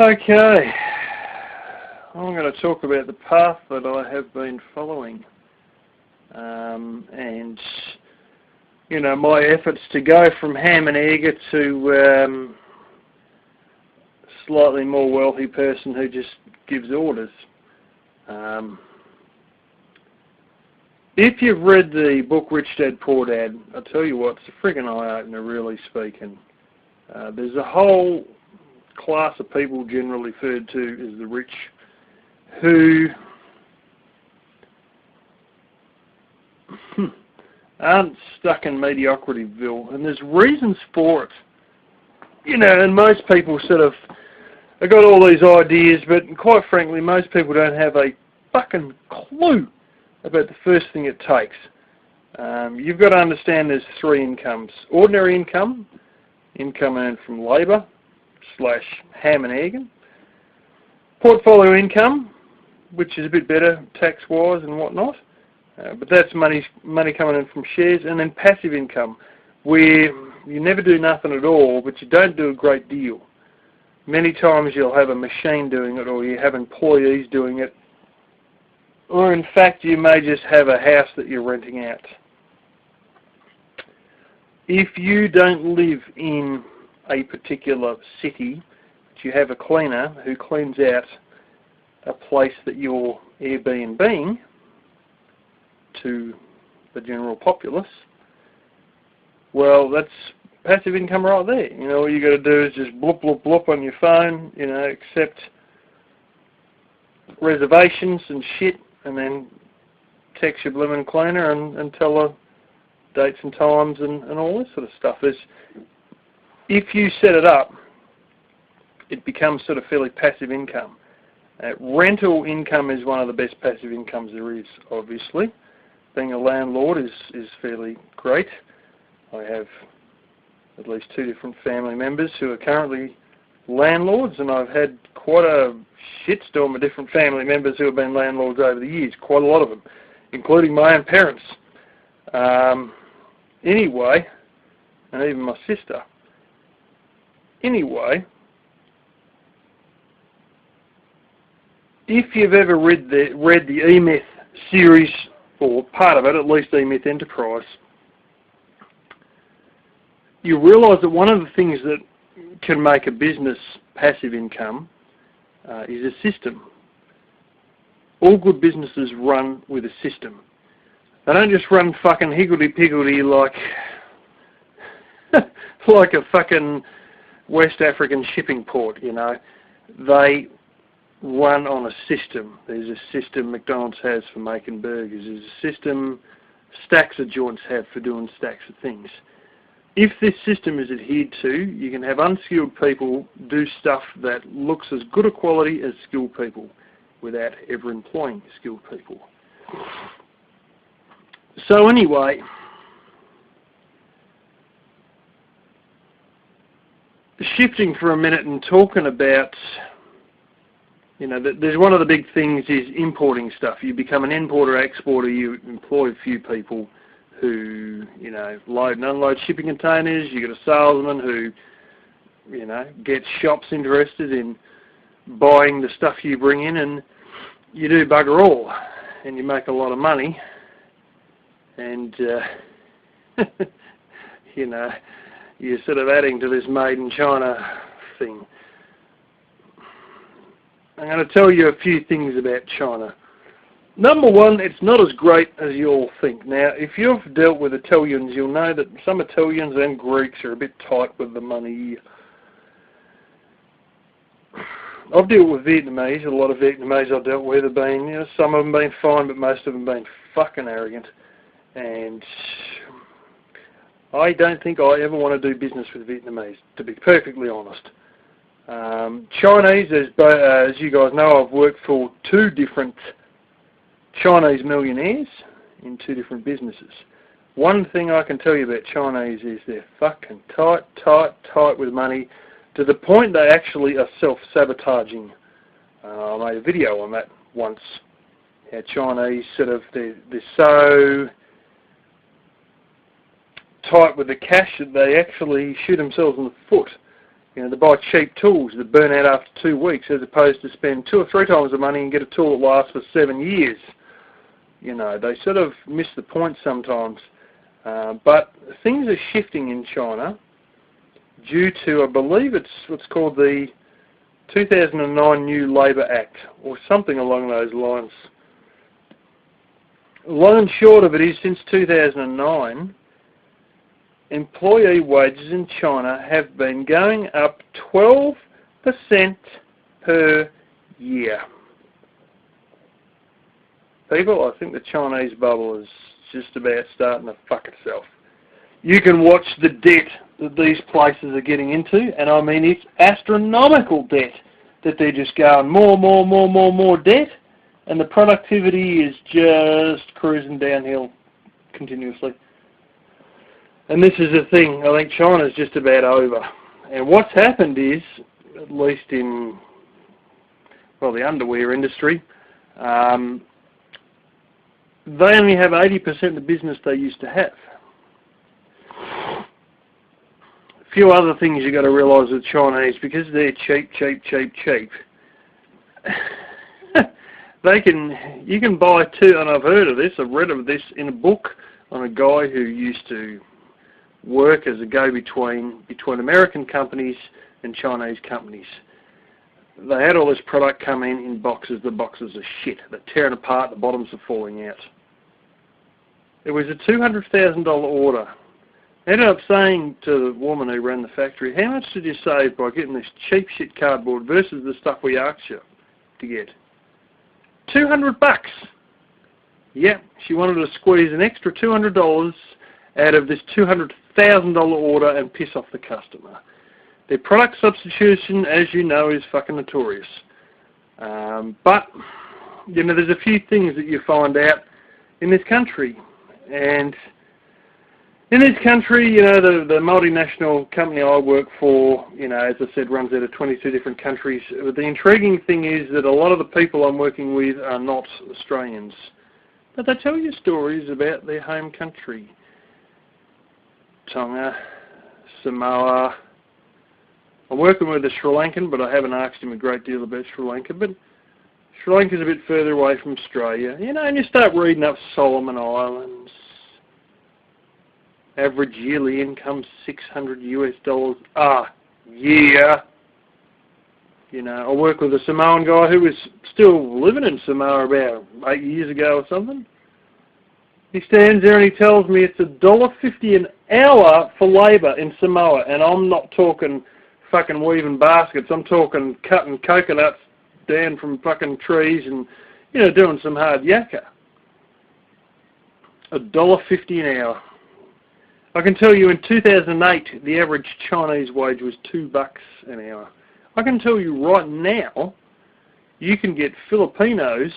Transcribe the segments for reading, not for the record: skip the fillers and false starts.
Okay, I'm going to talk about the path that I have been following, and my efforts to go from ham and egger to slightly more wealthy person who just gives orders. If you've read the book Rich Dad Poor Dad, I'll tell you what, it's a friggin' eye-opener, really speaking. There's a whole class of people generally referred to as the rich who aren't stuck in mediocrityville, and there's reasons for it. And most people sort of have got all these ideas, but quite frankly, most people don't have a fucking clue about the first thing it takes. You've got to understand there's three incomes. Ordinary income, income earned from labour / ham and egging. Portfolio income, which is a bit better tax-wise and whatnot, but that's money coming in from shares. And then passive income, where you never do nothing at all, but you don't do a great deal. Many times you'll have a machine doing it, or you have employees doing it, or in fact you may just have a house that you're renting out. If you don't live in a particular city, but you have a cleaner who cleans out a place that you're Airbnb-ing to the general populace, well, that's passive income right there. All you got to do is just bloop, bloop, bloop on your phone, accept reservations and shit, and then text your blooming cleaner and tell her dates and times and all this sort of stuff. If you set it up, it becomes sort of fairly passive income. Rental income is one of the best passive incomes there is, obviously. Being a landlord is fairly great. I have at least 2 different family members who are currently landlords, and I've had quite a shitstorm of different family members who have been landlords over the years, quite a lot of them, including my own parents. Anyway, and even my sister. Anyway, if you've ever read the E-Myth series, or part of it, at least E-Myth Enterprise, you realise that one of the things that can make a business passive income is a system. All good businesses run with a system. They don't just run fucking higgledy-piggledy like a fucking West African shipping port, They run on a system. There's a system McDonald's has for making burgers. There's a system stacks of joints have for doing stacks of things. If this system is adhered to, you can have unskilled people do stuff that looks as good a quality as skilled people without ever employing skilled people. So anyway, shifting for a minute and talking about, there's one of the big things is importing stuff. You become an importer-exporter, you employ a few people who, load and unload shipping containers. You got a salesman who, gets shops interested in buying the stuff you bring in, and you do bugger all, and you make a lot of money, and, you're sort of adding to this made in China thing. I'm going to tell you a few things about China. Number one, it's not as great as you all think. Now, if you've dealt with Italians, you'll know that some Italians and Greeks are a bit tight with the money. I've dealt with Vietnamese. A lot of Vietnamese I've dealt with have been, some of them been fine, but most of them been fucking arrogant. And I don't think I ever want to do business with Vietnamese, to be perfectly honest. Chinese, as you guys know, I've worked for 2 different Chinese millionaires in 2 different businesses. One thing I can tell you about Chinese is they're fucking tight with money, to the point they actually are self-sabotaging. I made a video on that once. How Chinese they're so tight with the cash that they actually shoot themselves in the foot You know, they buy cheap tools that burn out after 2 weeks, as opposed to spend 2 or 3 times the money and get a tool that lasts for 7 years. You know, they sort of miss the point sometimes. But things are shifting in China due to, I believe it's what's called the 2009 New Labour Act, or something along those lines. Long and short of it is, since 2009, employee wages in China have been going up 12% per year. People, I think the Chinese bubble is just about starting to fuck itself. You can watch the debt that these places are getting into, and I mean it's astronomical debt, that they're just going more debt, and the productivity is just cruising downhill continuously. And this is the thing, I think China's just about over. And what's happened is, at least in, well, the underwear industry, they only have 80% of the business they used to have. A few other things you got to realise with Chinese, because they're cheap. You can buy two, and I've heard of this, I've read of this in a book on a guy who used to work as a go-between between American companies and Chinese companies. They had all this product come in boxes. The boxes are shit. They're tearing apart. The bottoms are falling out. It was a $200,000 order. I ended up saying to the woman who ran the factory, how much did you save by getting this cheap shit cardboard versus the stuff we asked you to get? $200. Yeah, she wanted to squeeze an extra $200 out of this $200,000 order and piss off the customer. Their product substitution, as you know, is fucking notorious. But, you know, there's a few things that you find out in this country. And in this country, you know, the multinational company I work for, you know, as I said, runs out of 22 different countries. The intriguing thing is that a lot of the people I'm working with are not Australians. But they tell you stories about their home country. Tonga, Samoa. I'm working with a Sri Lankan, but I haven't asked him a great deal about Sri Lanka. But Sri Lanka's a bit further away from Australia. You know, and you start reading up Solomon Islands. Average yearly income $600 US a year. You know, I work with a Samoan guy who was still living in Samoa about 8 years ago or something. He stands there and he tells me it's $1.50 an hour for labour in Samoa, and I'm not talking fucking weaving baskets. I'm talking cutting coconuts down from fucking trees and, you know, doing some hard yakka. $1.50 an hour. I can tell you in 2008 the average Chinese wage was $2 an hour. I can tell you right now you can get Filipinos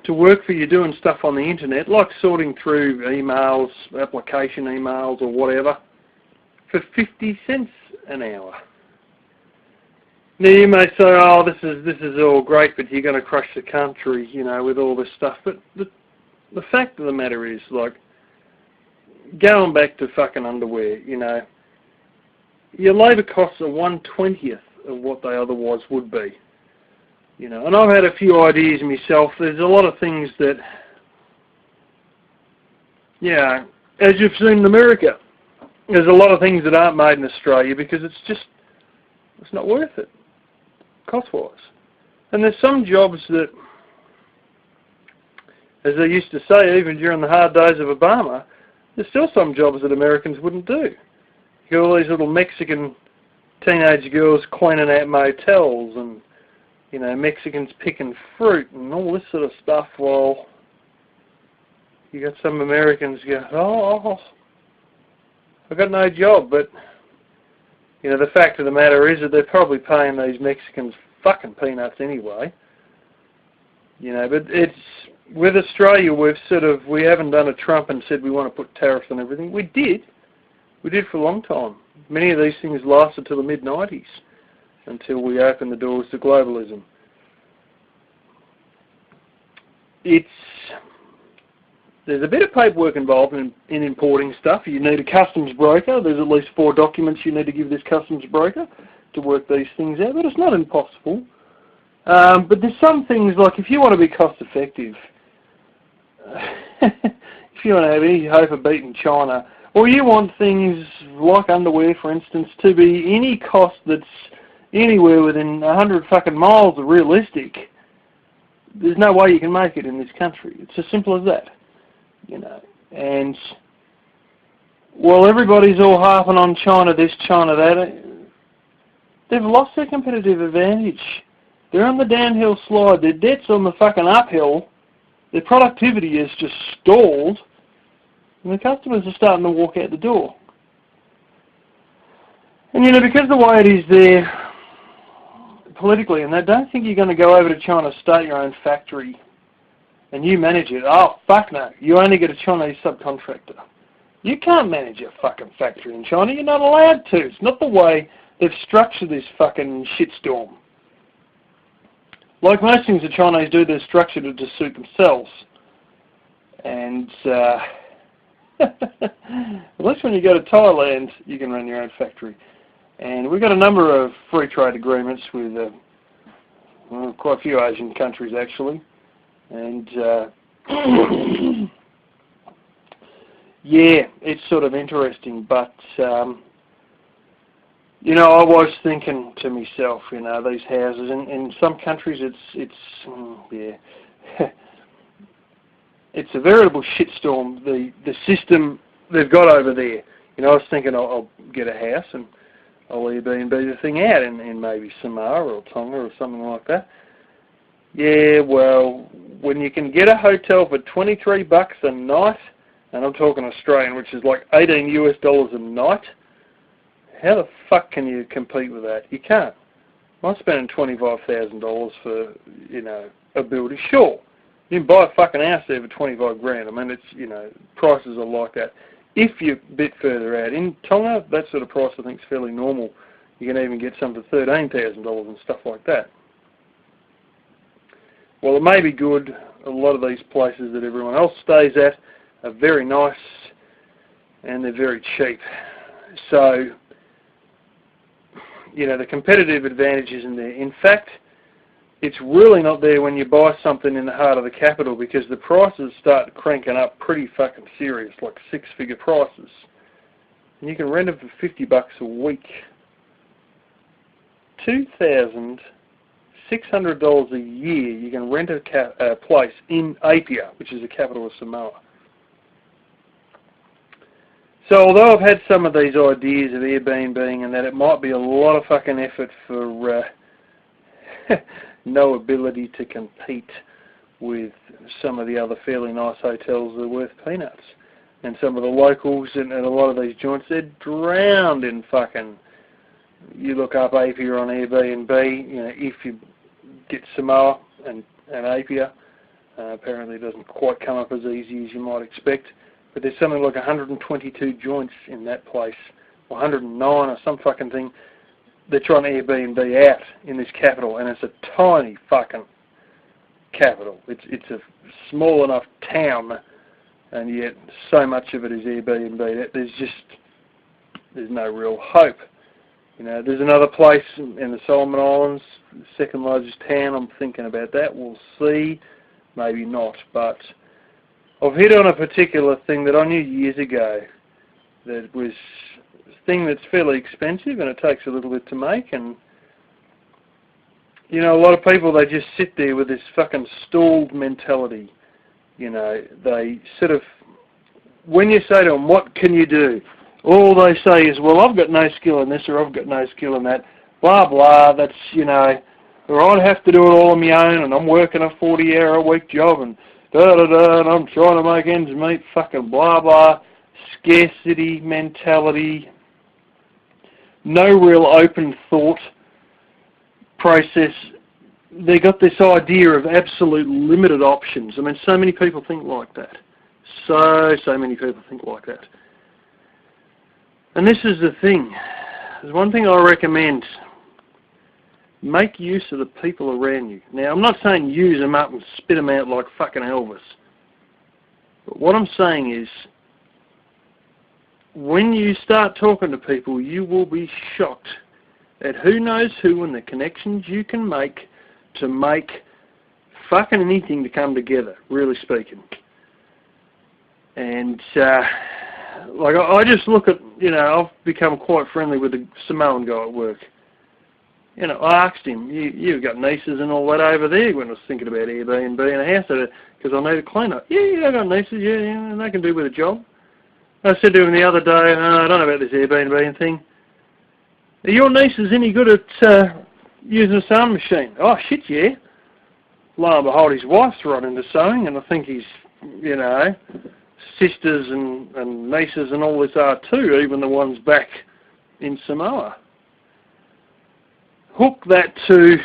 to work for you doing stuff on the internet, like sorting through emails, application emails or whatever, for 50 cents an hour. Now you may say, oh, this is all great, but you're going to crush the country, you know, with all this stuff. But the fact of the matter is, like, going back to fucking underwear, you know, your labour costs are 1/20th of what they otherwise would be. You know, and I've had a few ideas myself. There's a lot of things that, yeah, as you've seen in America, there's a lot of things that aren't made in Australia because it's not worth it, cost-wise. And there's some jobs that, as they used to say, even during the hard days of Obama, there's still some jobs that Americans wouldn't do. You got all these little Mexican teenage girls cleaning out motels and, you know, Mexicans picking fruit and all this sort of stuff, while you got some Americans go, oh, I've got no job. But, you know, the fact of the matter is that they're probably paying these Mexicans fucking peanuts anyway. You know, but it's, with Australia, we haven't done a Trump and said we want to put tariffs on everything. We did for a long time. Many of these things lasted till the mid-90s, until we opened the doors to globalism. It's there's a bit of paperwork involved in importing stuff. You need a customs broker. There's at least 4 documents you need to give this customs broker to work these things out, but it's not impossible. But there's some things, like if you want to be cost effective, if you want to have any hope of beating China, or you want things like underwear, for instance, to be any cost that's anywhere within 100 fucking miles of realistic, there's no way you can make it in this country. It's as simple as that, you know. And while everybody's all harping on China this, China that, they've lost their competitive advantage. They're on the downhill slide. Their debt's on the fucking uphill. Their productivity is just stalled. And the customers are starting to walk out the door. And, you know, because the way it is there politically, and they don't think you're going to go over to China, start your own factory, and you manage it. Oh, fuck no. You only get a Chinese subcontractor. You can't manage a fucking factory in China. You're not allowed to. It's not the way they've structured this fucking shitstorm. Like most things the Chinese do, they're structured to suit themselves. And at least when you go to Thailand, you can run your own factory. And we've got a number of free trade agreements with quite a few Asian countries, actually. And yeah, it's sort of interesting, but you know, I was thinking to myself, you know, these houses in some countries, yeah, it's a veritable shitstorm. The system they've got over there. You know, I was thinking I'll get a house and I'll Airbnb the thing out in maybe Samoa or Tonga or something like that. Yeah, well, when you can get a hotel for $23 a night, and I'm talking Australian, which is like $18 US a night, how the fuck can you compete with that? You can't. I'm spending $25,000 for, you know, a building. Sure, you can buy a fucking house there for 25 grand. I mean, it's, you know, prices are like that. If you're a bit further out, in Tonga, that sort of price I think is fairly normal. You can even get some for $13,000 and stuff like that. Well, it may be good. A lot of these places that everyone else stays at are very nice and they're very cheap. So, you know, the competitive advantage isn't there. In fact, it's really not there when you buy something in the heart of the capital, because the prices start cranking up pretty fucking serious, like 6-figure prices. And you can rent them for $50 a week. $2,600 a year you can rent a place in Apia, which is the capital of Samoa. So although I've had some of these ideas of Airbnb and that it might be a lot of fucking effort for no ability to compete with some of the other fairly nice hotels that are worth peanuts. And some of the locals and a lot of these joints, they're drowned in fucking, you look up Apia on Airbnb, you know, if you get Samoa and Apia, apparently it doesn't quite come up as easy as you might expect. But there's something like 122 joints in that place, or 109 or some fucking thing. They're trying to Airbnb out in this capital, and it's a tiny fucking capital. It's a small enough town, and yet so much of it is Airbnb. There's no real hope. You know, there's another place in the Solomon Islands, the second largest town. I'm thinking about that. We'll see. Maybe not, but I've hit on a particular thing that I knew years ago that was a thing that's fairly expensive and it takes a little bit to make. And, you know, a lot of people, they just sit there with this fucking stalled mentality. You know, they sort of, when you say to them, what can you do? All they say is, well, I've got no skill in this or I've got no skill in that. Blah, blah, that's, you know, or I'd have to do it all on my own and I'm working a 40-hour-a-week job and da-da-da, and I'm trying to make ends meet, fucking blah, blah, scarcity mentality, no real open thought process. They got this idea of absolute limited options. I mean, so many people think like that. So many people think like that. And this is the thing. There's one thing I recommend. Make use of the people around you. Now, I'm not saying use them up and spit them out like fucking Elvis. But what I'm saying is, when you start talking to people, you will be shocked at who knows who and the connections you can make to make fucking anything to come together, really speaking. And, like, I just look at, I've become quite friendly with the Samoan guy at work. I asked him, you've got nieces and all that over there when I was thinking about Airbnb and a house because I need a cleaner. Yeah, I've got nieces, yeah, and they can do with a job. I said to him the other day, I don't know about this Airbnb thing. Are your nieces any good at using a sewing machine? Oh, shit, yeah. Lo and behold, his wife's right into sewing, and I think his, sisters and nieces and all this are too, even the ones back in Samoa. Hook that to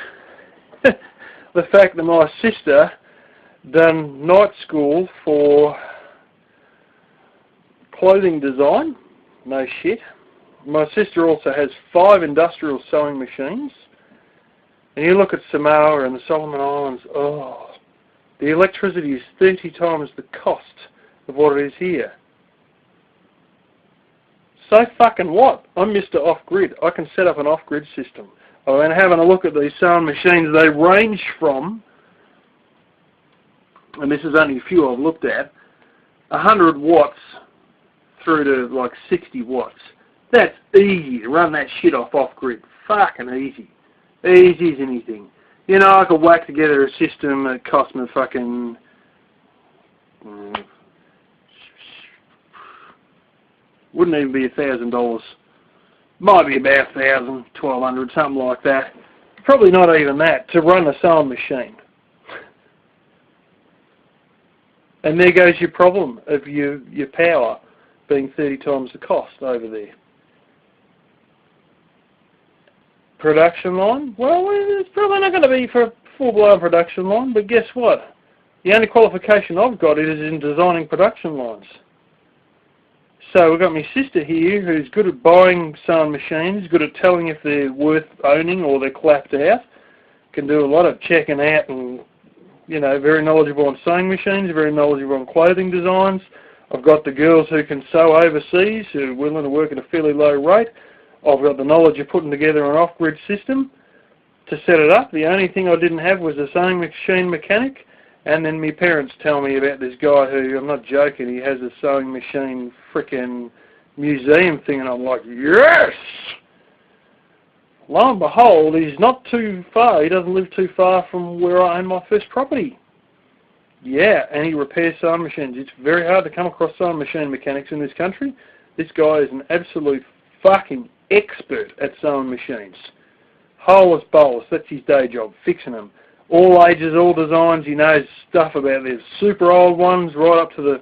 the fact that my sister done night school for clothing design. No shit. My sister also has 5 industrial sewing machines. And you look at Samoa and the Solomon Islands, the electricity is 30 times the cost of what it is here. So fucking what? I'm Mr. Off-Grid. I can set up an off-grid system. And having a look at these sewing machines, they range from, and this is only a few I've looked at, 100 watts through to like 60 watts. That's easy to run that shit off-grid. Fucking easy. Easy as anything. I could whack together a system that cost me fucking wouldn't even be $1,000. Might be about $1,000, $1,200, something like that. Probably not even that, to run a sewing machine. And there goes your problem of your power being 30 times the cost over there. Production line? Well, it's probably not going to be for a full-blown production line, but guess what? The only qualification I've got is in designing production lines. So we've got my sister here who's good at buying sewing machines, good at telling if they're worth owning or they're clapped out, can do a lot of checking out and, very knowledgeable on sewing machines, very knowledgeable on clothing designs. I've got the girls who can sew overseas, who are willing to work at a fairly low rate. I've got the knowledge of putting together an off-grid system to set it up. The only thing I didn't have was a sewing machine mechanic. And then my parents tell me about this guy who, I'm not joking, he has a sewing machine frickin' museum thing, and I'm like, yes! Lo and behold, he's not too far. He doesn't live too far from where I own my first property. Yeah, and he repairs sewing machines. It's very hard to come across sewing machine mechanics in this country. This guy is an absolute fucking expert at sewing machines. Holus bolus, that's his day job, fixing them. All ages, all designs, he knows stuff about the super old ones right up to the,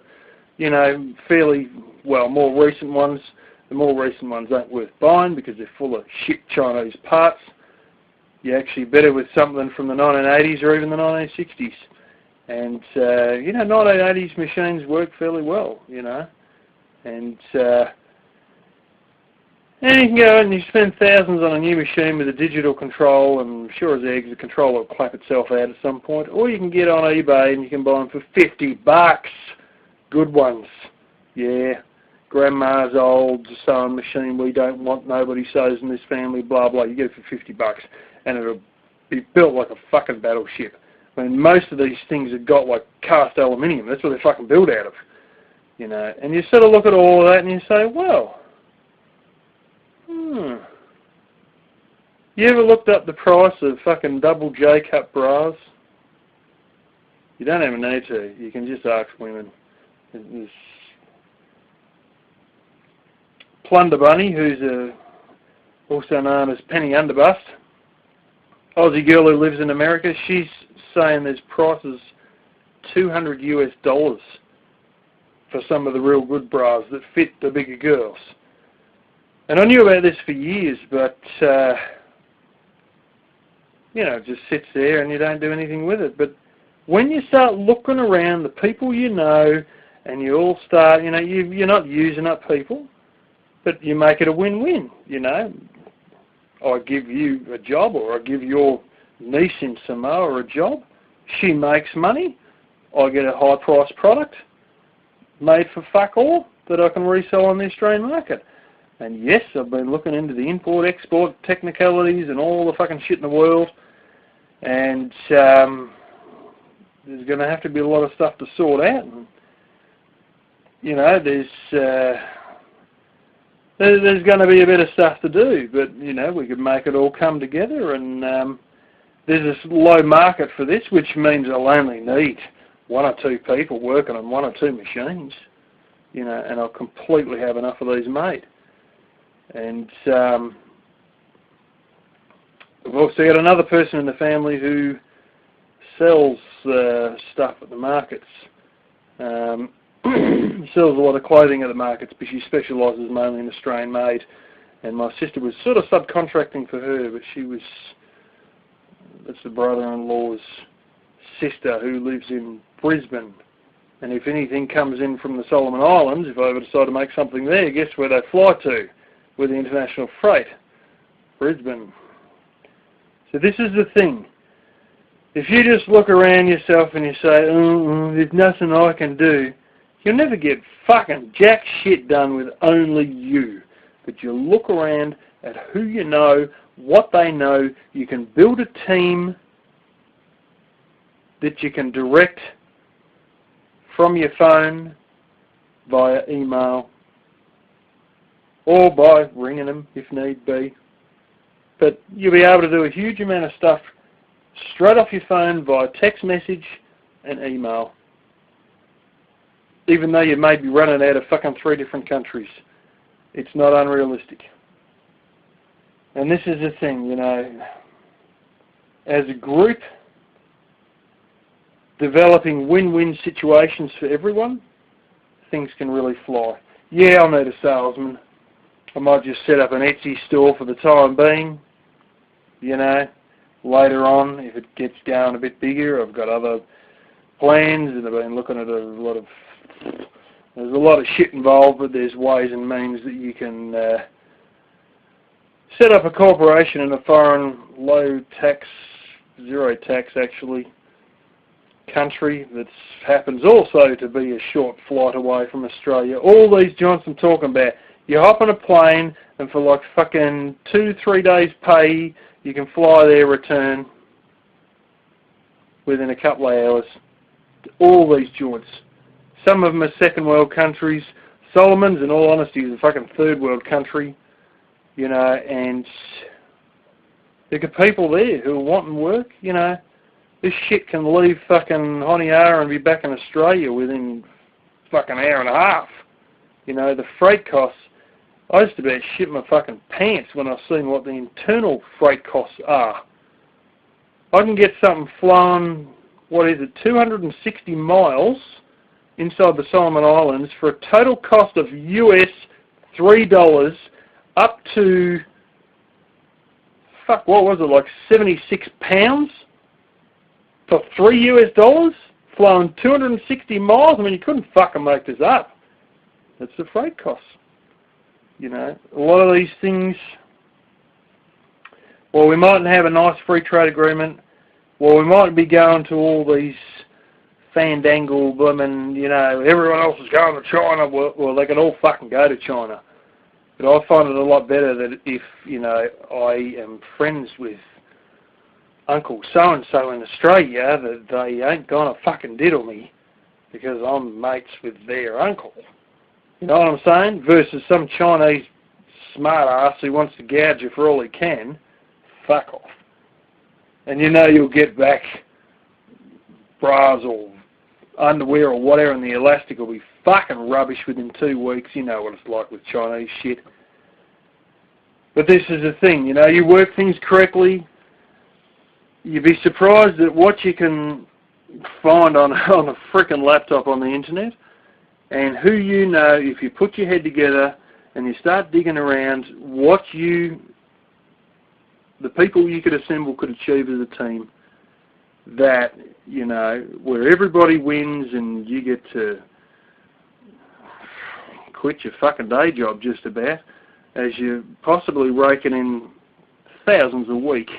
fairly, more recent ones. The more recent ones ain't worth buying because they're full of shit Chinese parts. You're actually better with something from the 1980s or even the 1960s. And, 1980s machines work fairly well, And, and you can go and you spend thousands on a new machine with a digital control, and sure as eggs, the control will clap itself out at some point. Or you can get on eBay and you can buy them for $50. Good ones. Yeah. Grandma's old sewing machine we don't want, nobody sews in this family, blah, blah. You get it for $50 and it'll be built like a fucking battleship. I mean, most of these things have got like cast aluminium. That's what they're fucking built out of. And you sort of look at all of that and you say, well, You ever looked up the price of fucking double J-cup bras? You don't even need to. You can just ask women. There's Plunder Bunny, who's also known as Penny Underbust, Aussie girl who lives in America. She's saying there's prices $200 US for some of the real good bras that fit the bigger girls. And I knew about this for years, but, it just sits there and you don't do anything with it. But when you start looking around the people you know, and you all start, you're not using up people, but you make it a win-win, I give you a job, or I give your niece in Samoa a job. She makes money. I get a high-priced product. made for fuck all that I can resell on the Australian market. And yes, I've been looking into the import-export technicalities and all the fucking shit in the world, and there's going to have to be a lot of stuff to sort out. And, you know, there's going to be a bit of stuff to do, but, you know, we could make it all come together, and there's this low market for this, which means I'll only need 1 or 2 people working on 1 or 2 machines, you know, and I'll completely have enough of these made. And we've also got another person in the family who sells stuff at the markets. Sells a lot of clothing at the markets, but she specialises mainly in Australian made. And my sister was sort of subcontracting for her, but that's the brother-in-law's sister who lives in Brisbane. And if anything comes in from the Solomon Islands, if I ever decide to make something there, guess where they fly to with the international freight? Brisbane. So this is the thing. If you just look around yourself and you say, there's nothing I can do, you'll never get fucking jack shit done with only you. But you look around at who you know, what they know, you can build a team that you can direct from your phone, via email, or by ringing them if need be. But you'll be able to do a huge amount of stuff straight off your phone via text message and email, even though you may be running out of fucking 3 different countries. It's not unrealistic. And this is the thing, you know, as a group, developing win-win situations for everyone, things can really fly. Yeah, I'll need a salesman. I might just set up an Etsy store for the time being, you know. Later on, if it gets going a bit bigger, I've got other plans, and I've been looking at there's a lot of shit involved, but there's ways and means that you can set up a corporation in a foreign, low tax, zero tax actually, country that happens also to be a short flight away from Australia. All these joints I'm talking about, you hop on a plane and for like fucking 2-3 days pay, you can fly there, return within a couple of hours. All these joints. Some of them are second world countries. Solomon's, in all honesty, is a fucking third world country, you know, and there are people there who are wanting work, you know. This shit can leave fucking Honiara and be back in Australia within fucking hour and a half. You know, the freight costs, I used to be shit my fucking pants when I seen what the internal freight costs are. I can get something flown, 260 miles inside the Solomon Islands for a total cost of US $3 up to, like 76 pounds for $3 flown 260 miles. I mean, you couldn't fucking make this up. That's the freight costs. You know, a lot of these things, well, we mightn't have a nice free trade agreement. Well, we might be going to all these fandangle blooming, you know, everyone else is going to China. Well, they can all fucking go to China. But I find it a lot better that if, you know, I am friends with Uncle so-and-so in Australia, that they ain't gonna fucking diddle me because I'm mates with their uncle. You know what I'm saying? Versus some Chinese smart ass who wants to gouge you for all he can. Fuck off. And you know you'll get back bras or underwear or whatever, and the elastic will be fucking rubbish within 2 weeks. You know what it's like with Chinese shit. But this is the thing, you know, you work things correctly, you'd be surprised at what you can find on a frickin' laptop on the internet, and who you know, if you put your head together and you start digging around, the people you could assemble could achieve as a team, that, you know, where everybody wins and you get to quit your fucking day job just about, as you're possibly raking in thousands a week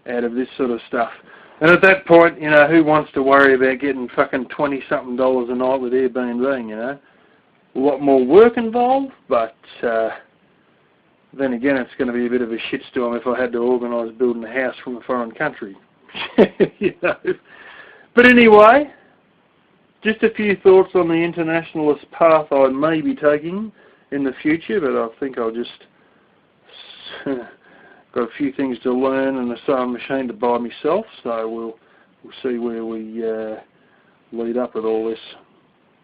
out of this sort of stuff. And at that point, you know, who wants to worry about getting fucking $20-something a night with Airbnb, you know? a lot more work involved, but then again, it's going to be a bit of a shitstorm if I had to organise building a house from a foreign country. You know. But anyway, just a few thoughts on the internationalist path I may be taking in the future, but I think I'll just got a few things to learn and a sewing machine to buy myself, so we'll see where we lead up with all this.